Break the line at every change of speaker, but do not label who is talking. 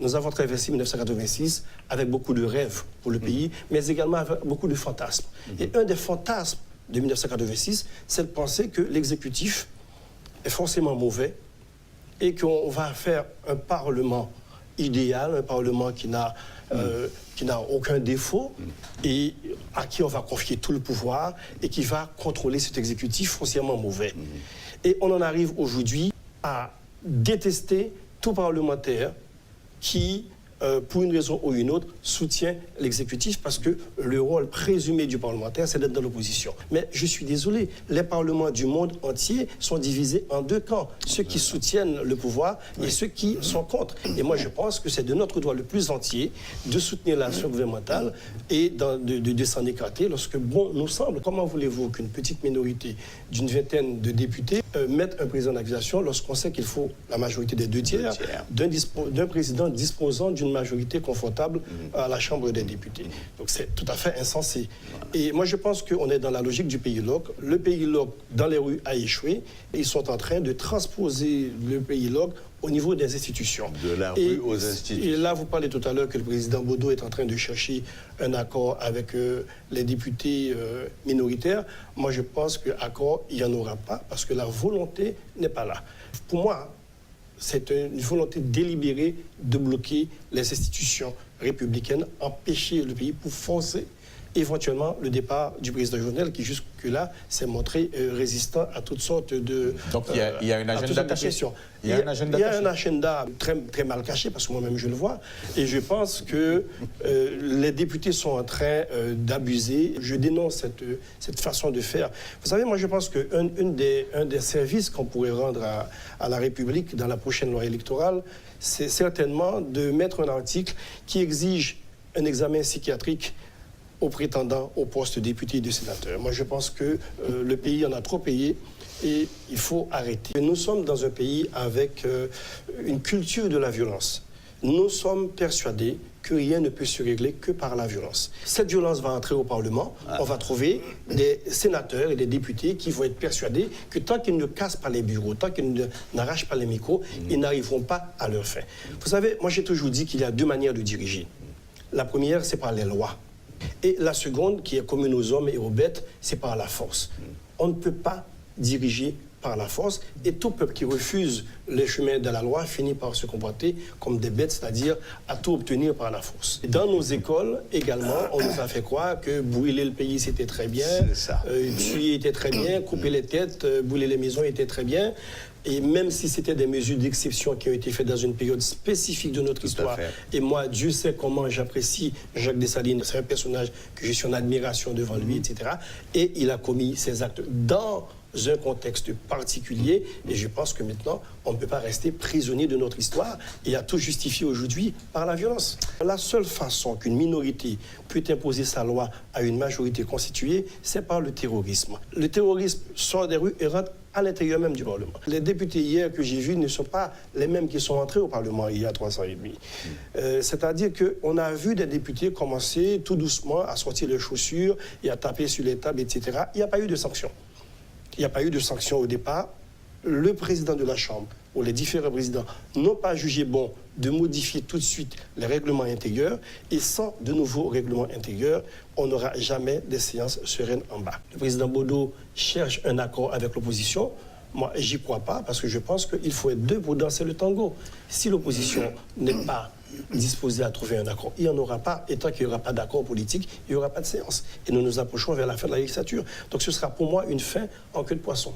nous avons traversé 1986 avec beaucoup de rêves pour le pays, mais également avec beaucoup de fantasmes. Et un des fantasmes de 1986, c'est de penser que l'exécutif est forcément mauvais et qu'on va faire un Parlement idéal, un Parlement qui n'a aucun défaut et à qui on va confier tout le pouvoir et qui va contrôler cet exécutif foncièrement mauvais. Et on en arrive aujourd'hui à détester tout parlementaire qui, pour une raison ou une autre, soutient l'exécutif parce que le rôle présumé du parlementaire, c'est d'être dans l'opposition. Mais je suis désolé, les parlements du monde entier sont divisés en deux camps, ceux qui soutiennent le pouvoir et ceux qui sont contre. Et moi, je pense que c'est de notre droit le plus entier de soutenir l'action gouvernementale et de s'en écarter lorsque bon nous semble. Comment voulez-vous qu'une petite minorité d'une vingtaine de députés mette un président d'accusation lorsqu'on sait qu'il faut la majorité des deux tiers d'un président disposant d'une majorité confortable à la Chambre des députés. Donc c'est tout à fait insensé. Et moi je pense qu'on est dans la logique du pays LOC. Le pays LOC dans les rues a échoué. Ils sont en train de transposer le pays LOC au niveau des institutions.
De la rue aux institutions.
Et là, vous parlez tout à l'heure que le président Bodo est en train de chercher un accord avec les députés minoritaires. Moi, je pense qu'accord, il n'y en aura pas parce que la volonté n'est pas là. Pour moi, c'est une volonté délibérée de bloquer les institutions républicaines, empêcher le pays pour forcer éventuellement le départ du président Jovenel qui jusque-là s'est montré résistant à toutes sortes de...
Donc il y a un agenda caché.
Il y a un agenda très, très mal caché parce que moi-même je le vois et je pense que les députés sont en train d'abuser. Je dénonce cette façon de faire. Vous savez, moi je pense qu'un des services qu'on pourrait rendre à la République dans la prochaine loi électorale, c'est certainement de mettre un article qui exige un examen psychiatrique aux prétendants au poste de député et de sénateur. Moi, je pense que le pays en a trop payé et il faut arrêter. Nous sommes dans un pays avec une culture de la violence. Nous sommes persuadés que rien ne peut se régler que par la violence. Cette violence va entrer au Parlement. On va trouver des sénateurs et des députés qui vont être persuadés que tant qu'ils ne cassent pas les bureaux, tant qu'ils n'arrachent pas les micros, ils n'arriveront pas à leur fin. Vous savez, moi j'ai toujours dit qu'il y a deux manières de diriger. La première, c'est par les lois. Et la seconde, qui est commune aux hommes et aux bêtes, c'est par la force. On ne peut pas diriger par la force et tout peuple qui refuse les chemins de la loi finit par se comporter comme des bêtes, c'est-à-dire à tout obtenir par la force. Dans nos écoles également, on nous a fait croire que brûler le pays c'était très bien, tuer était très bien, couper les têtes, brûler les maisons était très bien. Et même si c'était des mesures d'exception qui ont été faites dans une période spécifique de notre histoire, et moi, Dieu sait comment j'apprécie Jacques Dessalines, c'est un personnage que je suis en admiration devant lui, etc. Et il a commis ces actes dans un contexte particulier, et je pense que maintenant, on ne peut pas rester prisonnier de notre histoire et à tout justifier aujourd'hui par la violence. La seule façon qu'une minorité peut imposer sa loi à une majorité constituée, c'est par le terrorisme. Le terrorisme sort des rues et rentre à l'intérieur même du Parlement. Les députés hier que j'ai vus ne sont pas les mêmes qui sont entrés au Parlement il y a 3 ans et demi. C'est-à-dire qu'on a vu des députés commencer tout doucement à sortir leurs chaussures et à taper sur les tables, etc. Il n'y a pas eu de sanctions. Il n'y a pas eu de sanctions au départ. Le président de la Chambre ou les différents présidents n'ont pas jugé bon de modifier tout de suite les règlements intérieurs et sans de nouveaux règlements intérieurs, on n'aura jamais des séances sereines en bas. Le président Bodo cherche un accord avec l'opposition. Moi, j'y crois pas parce que je pense qu'il faut être deux pour danser le tango. Si l'opposition n'est pas disposée à trouver un accord, il n'y en aura pas. Et tant qu'il n'y aura pas d'accord politique, il n'y aura pas de séance. Et nous nous approchons vers la fin de la législature. Donc ce sera pour moi une fin en queue de poisson.